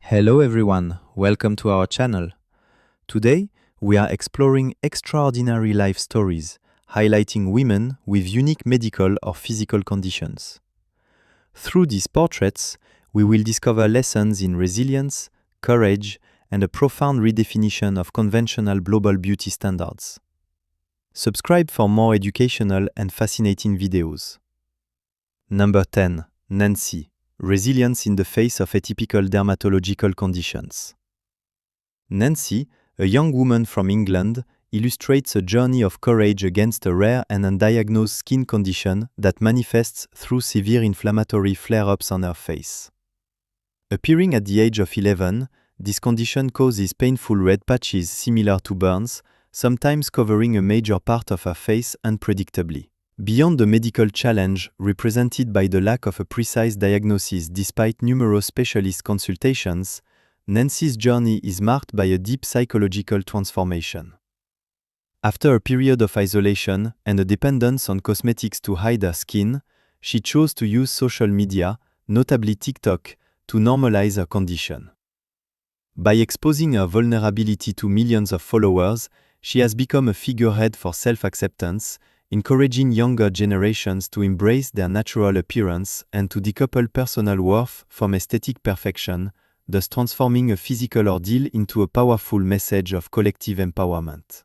Hello everyone, welcome to our channel. Today, we are exploring extraordinary life stories, highlighting women with unique medical or physical conditions. Through these portraits, we will discover lessons in resilience, courage, and a profound redefinition of conventional global beauty standards. Subscribe for more educational and fascinating videos. Number 10. Nancy. Resilience in the face of atypical dermatological conditions. Nancy, a young woman from England, illustrates a journey of courage against a rare and undiagnosed skin condition that manifests through severe inflammatory flare-ups on her face. Appearing at the age of 11, this condition causes painful red patches similar to burns, sometimes covering a major part of her face unpredictably. Beyond the medical challenge represented by the lack of a precise diagnosis despite numerous specialist consultations, Nancy's journey is marked by a deep psychological transformation. After a period of isolation and a dependence on cosmetics to hide her skin, she chose to use social media, notably TikTok, to normalize her condition. By exposing her vulnerability to millions of followers, she has become a figurehead for self-acceptance, encouraging younger generations to embrace their natural appearance and to decouple personal worth from aesthetic perfection, thus transforming a physical ordeal into a powerful message of collective empowerment.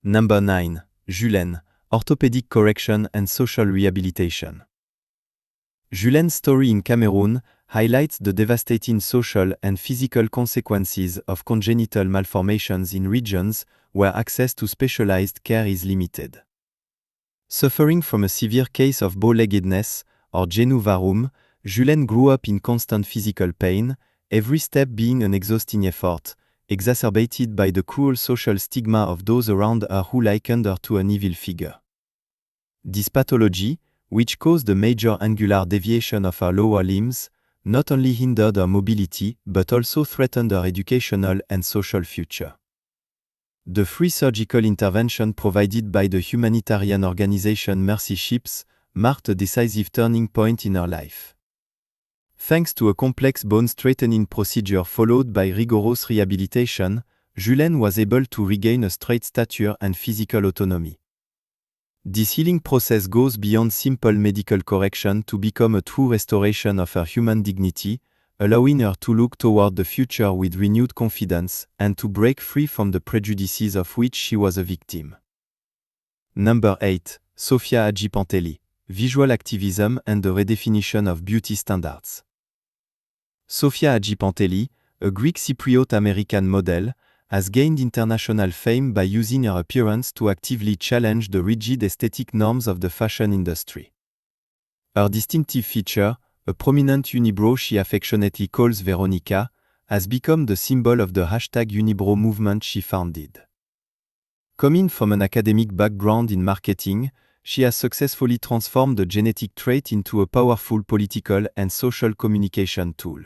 Number 9. Julene. Orthopedic correction and social rehabilitation. Julene's story in Cameroon highlights the devastating social and physical consequences of congenital malformations in regions where access to specialized care is limited. Suffering from a severe case of bow-leggedness, or genu varum, Julene grew up in constant physical pain, every step being an exhausting effort, exacerbated by the cruel social stigma of those around her who likened her to an evil figure. This pathology, which caused a major angular deviation of her lower limbs, not only hindered her mobility but also threatened her educational and social future. The free surgical intervention provided by the humanitarian organization Mercy Ships marked a decisive turning point in her life. Thanks to a complex bone-straightening procedure followed by rigorous rehabilitation, Julene was able to regain a straight stature and physical autonomy. This healing process goes beyond simple medical correction to become a true restoration of her human dignity, allowing her to look toward the future with renewed confidence and to break free from the prejudices of which she was a victim. Number 8. Sofia Agypantelli. Visual activism and the redefinition of beauty standards. Sofia Agypantelli, a Greek Cypriot American model, has gained international fame by using her appearance to actively challenge the rigid aesthetic norms of the fashion industry. Her distinctive feature, a prominent unibrow she affectionately calls Veronica, has become the symbol of the #unibrow movement she founded. Coming from an academic background in marketing, she has successfully transformed the genetic trait into a powerful political and social communication tool.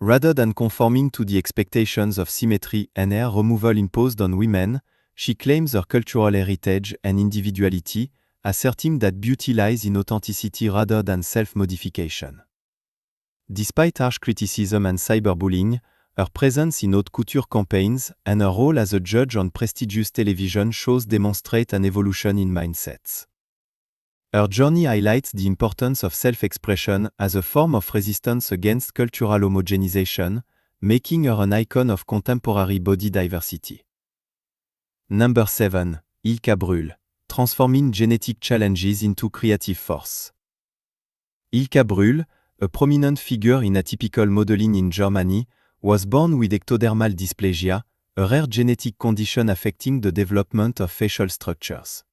Rather than conforming to the expectations of symmetry and hair removal imposed on women, she claims her cultural heritage and individuality, asserting that beauty lies in authenticity rather than self-modification. Despite harsh criticism and cyberbullying, her presence in haute couture campaigns and her role as a judge on prestigious television shows demonstrate an evolution in mindsets. Her journey highlights the importance of self-expression as a form of resistance against cultural homogenization, making her an icon of contemporary body diversity. Number 7. Ilka Brühl. Transforming genetic challenges into creative force. Ilka Brühl, a prominent figure in atypical modeling in Germany, was born with ectodermal dysplasia, a rare genetic condition affecting the development of facial structures.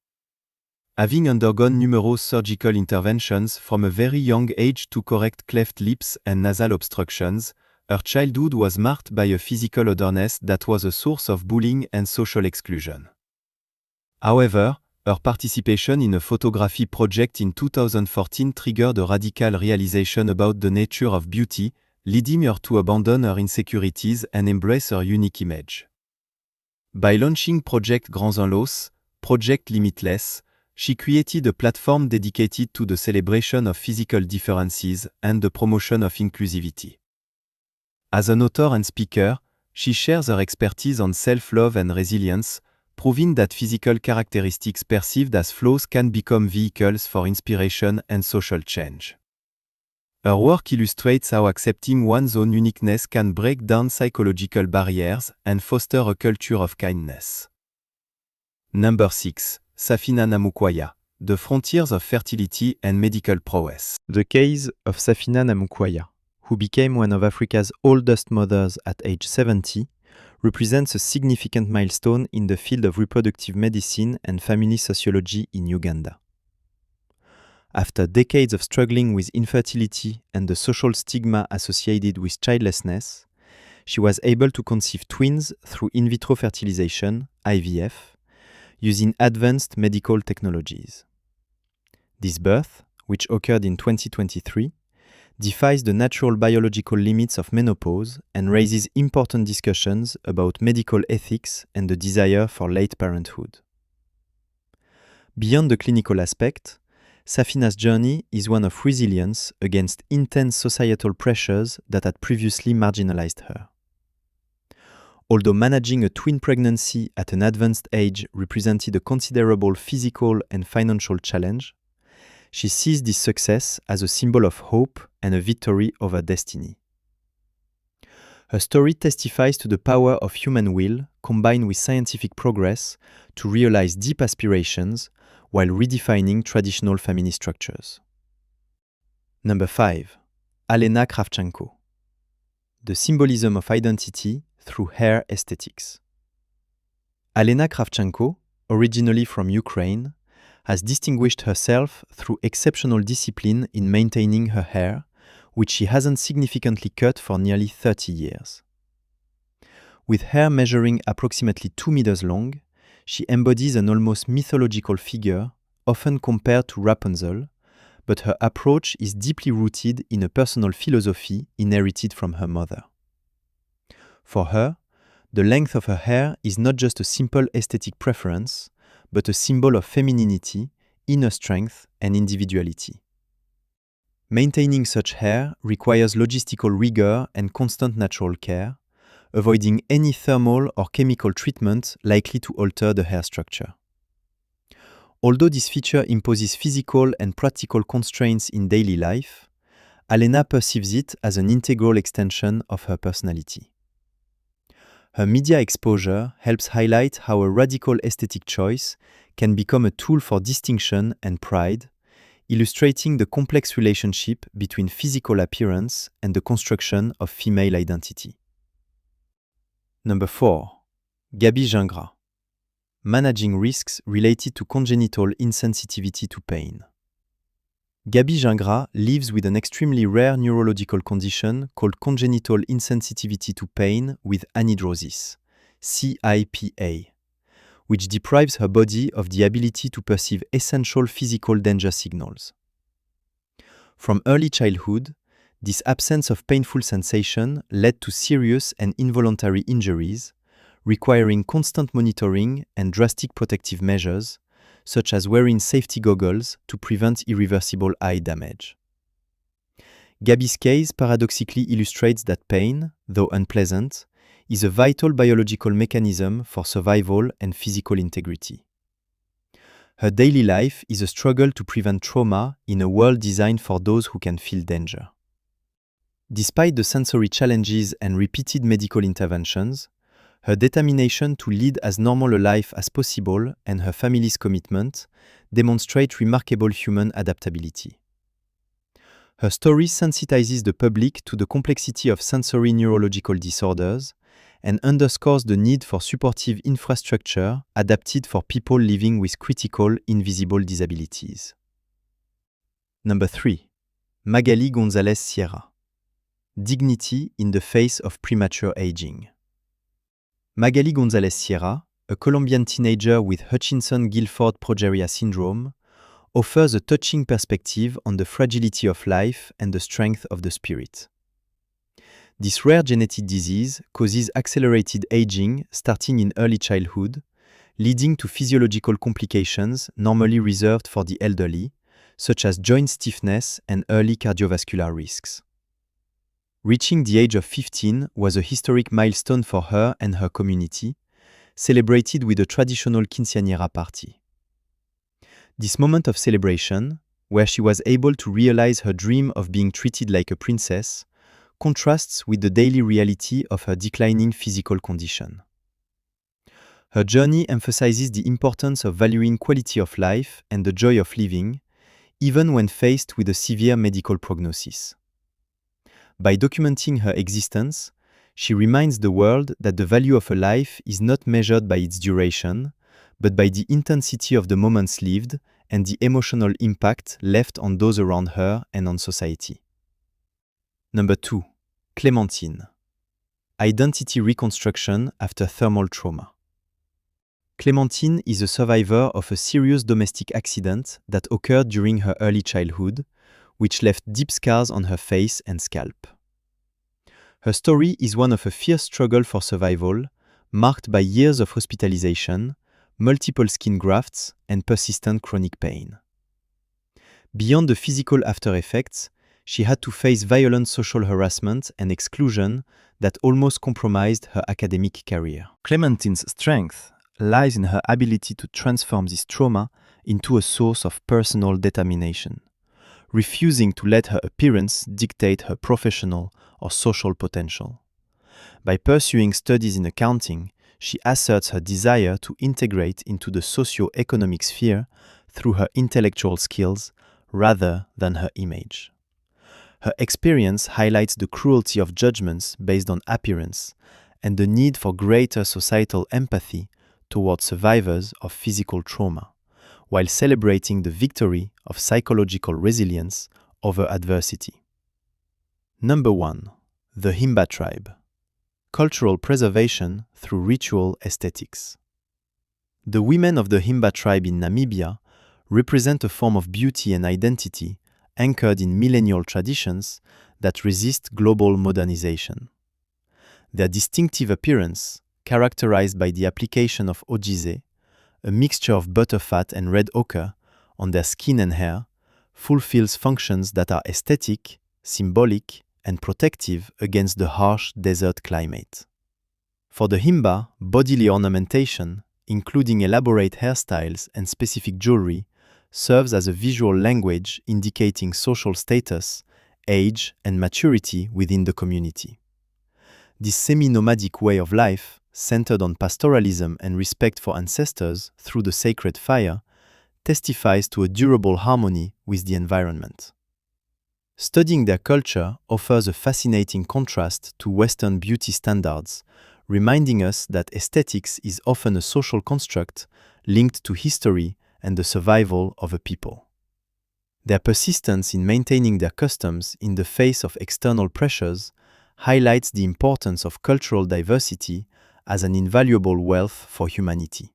Having undergone numerous surgical interventions from a very young age to correct cleft lips and nasal obstructions, her childhood was marked by a physical otherness that was a source of bullying and social exclusion. However, her participation in a photography project in 2014 triggered a radical realization about the nature of beauty, leading her to abandon her insecurities and embrace her unique image. By launching Project Grands Enlos, Project Limitless, she created a platform dedicated to the celebration of physical differences and the promotion of inclusivity. As an author and speaker, she shares her expertise on self-love and resilience, proving that physical characteristics perceived as flaws can become vehicles for inspiration and social change. Her work illustrates how accepting one's own uniqueness can break down psychological barriers and foster a culture of kindness. Number 6. Safina Namukwaya, The Frontiers of Fertility and Medical Prowess. The case of Safina Namukwaya, who became one of Africa's oldest mothers at age 70, represents a significant milestone in the field of reproductive medicine and family sociology in Uganda. After decades of struggling with infertility and the social stigma associated with childlessness, she was able to conceive twins through in vitro fertilization, IVF, using advanced medical technologies. This birth, which occurred in 2023, defies the natural biological limits of menopause and raises important discussions about medical ethics and the desire for late parenthood. Beyond the clinical aspect, Safina's journey is one of resilience against intense societal pressures that had previously marginalized her. Although managing a twin pregnancy at an advanced age represented a considerable physical and financial challenge, she sees this success as a symbol of hope and a victory over destiny. Her story testifies to the power of human will combined with scientific progress to realize deep aspirations while redefining traditional family structures. Number 5. Alena Kravchenko, The Symbolism of Identity Through Hair Aesthetics. Alena Kravchenko, originally from Ukraine, has distinguished herself through exceptional discipline in maintaining her hair, which she hasn't significantly cut for nearly 30 years. With hair measuring approximately 2 meters long, she embodies an almost mythological figure, often compared to Rapunzel, but her approach is deeply rooted in a personal philosophy inherited from her mother. For her, the length of her hair is not just a simple aesthetic preference, but a symbol of femininity, inner strength, and individuality. Maintaining such hair requires logistical rigor and constant natural care, avoiding any thermal or chemical treatment likely to alter the hair structure. Although this feature imposes physical and practical constraints in daily life, Alena perceives it as an integral extension of her personality. Her media exposure helps highlight how a radical aesthetic choice can become a tool for distinction and pride, illustrating the complex relationship between physical appearance and the construction of female identity. Number 4. Gabi Gingras, Managing Risks Related to Congenital Insensitivity to Pain. Gabi Gingras lives with an extremely rare neurological condition called congenital insensitivity to pain with anhidrosis, CIPA, which deprives her body of the ability to perceive essential physical danger signals. From early childhood, this absence of painful sensation led to serious and involuntary injuries, requiring constant monitoring and drastic protective measures, such as wearing safety goggles to prevent irreversible eye damage. Gabi's case paradoxically illustrates that pain, though unpleasant, is a vital biological mechanism for survival and physical integrity. Her daily life is a struggle to prevent trauma in a world designed for those who can feel danger. Despite the sensory challenges and repeated medical interventions, her determination to lead as normal a life as possible and her family's commitment demonstrate remarkable human adaptability. Her story sensitizes the public to the complexity of sensory neurological disorders and underscores the need for supportive infrastructure adapted for people living with critical invisible disabilities. Number 3. Magali Gonzalez Sierra, Dignity in the Face of Premature Aging. Magali Gonzalez Sierra, a Colombian teenager with Hutchinson-Gilford progeria syndrome, offers a touching perspective on the fragility of life and the strength of the spirit. This rare genetic disease causes accelerated aging starting in early childhood, leading to physiological complications normally reserved for the elderly, such as joint stiffness and early cardiovascular risks. Reaching the age of 15 was a historic milestone for her and her community, celebrated with a traditional quinceañera party. This moment of celebration, where she was able to realize her dream of being treated like a princess, contrasts with the daily reality of her declining physical condition. Her journey emphasizes the importance of valuing quality of life and the joy of living, even when faced with a severe medical prognosis. By documenting her existence, she reminds the world that the value of a life is not measured by its duration, but by the intensity of the moments lived and the emotional impact left on those around her and on society. Number 2. Clémentine. Identity reconstruction after thermal trauma. Clémentine is a survivor of a serious domestic accident that occurred during her early childhood, which left deep scars on her face and scalp. Her story is one of a fierce struggle for survival, marked by years of hospitalization, multiple skin grafts, and persistent chronic pain. Beyond the physical after-effects, she had to face violent social harassment and exclusion that almost compromised her academic career. Clémentine's strength lies in her ability to transform this trauma into a source of personal determination, refusing to let her appearance dictate her professional or social potential. By pursuing studies in accounting, she asserts her desire to integrate into the socio-economic sphere through her intellectual skills rather than her image. Her experience highlights the cruelty of judgments based on appearance and the need for greater societal empathy towards survivors of physical trauma, while celebrating the victory of psychological resilience over adversity. Number 1. The Himba tribe. Cultural preservation through ritual aesthetics. The women of the Himba tribe in Namibia represent a form of beauty and identity anchored in millennial traditions that resist global modernization. Their distinctive appearance, characterized by the application of ogize, a mixture of butterfat and red ochre, on their skin and hair, fulfills functions that are aesthetic, symbolic, and protective against the harsh desert climate. For the Himba, bodily ornamentation, including elaborate hairstyles and specific jewelry, serves as a visual language indicating social status, age, and maturity within the community. This semi-nomadic way of life, centered on pastoralism and respect for ancestors through the sacred fire, testifies to a durable harmony with the environment. Studying their culture offers a fascinating contrast to Western beauty standards, reminding us that aesthetics is often a social construct linked to history and the survival of a people. Their persistence in maintaining their customs in the face of external pressures highlights the importance of cultural diversity as an invaluable wealth for humanity.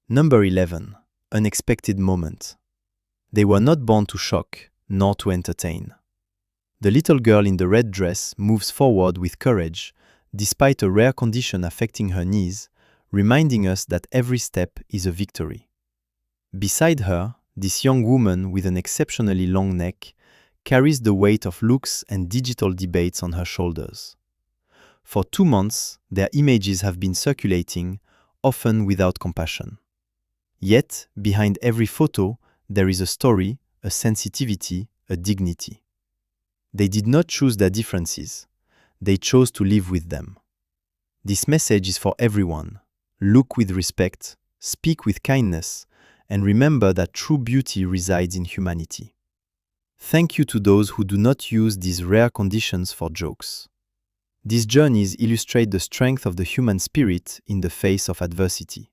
Number 11. Unexpected moment. They were not born to shock, nor to entertain. The little girl in the red dress moves forward with courage, despite a rare condition affecting her knees, reminding us that every step is a victory. Beside her, this young woman with an exceptionally long neck carries the weight of looks and digital debates on her shoulders. For 2 months, their images have been circulating, often without compassion. Yet, behind every photo, there is a story, a sensitivity, a dignity. They did not choose their differences. They chose to live with them. This message is for everyone. Look with respect, speak with kindness, and remember that true beauty resides in humanity. Thank you to those who do not use these rare conditions for jokes. These journeys illustrate the strength of the human spirit in the face of adversity.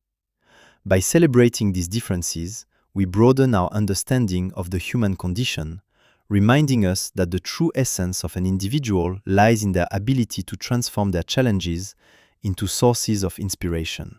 By celebrating these differences, we broaden our understanding of the human condition, reminding us that the true essence of an individual lies in their ability to transform their challenges into sources of inspiration.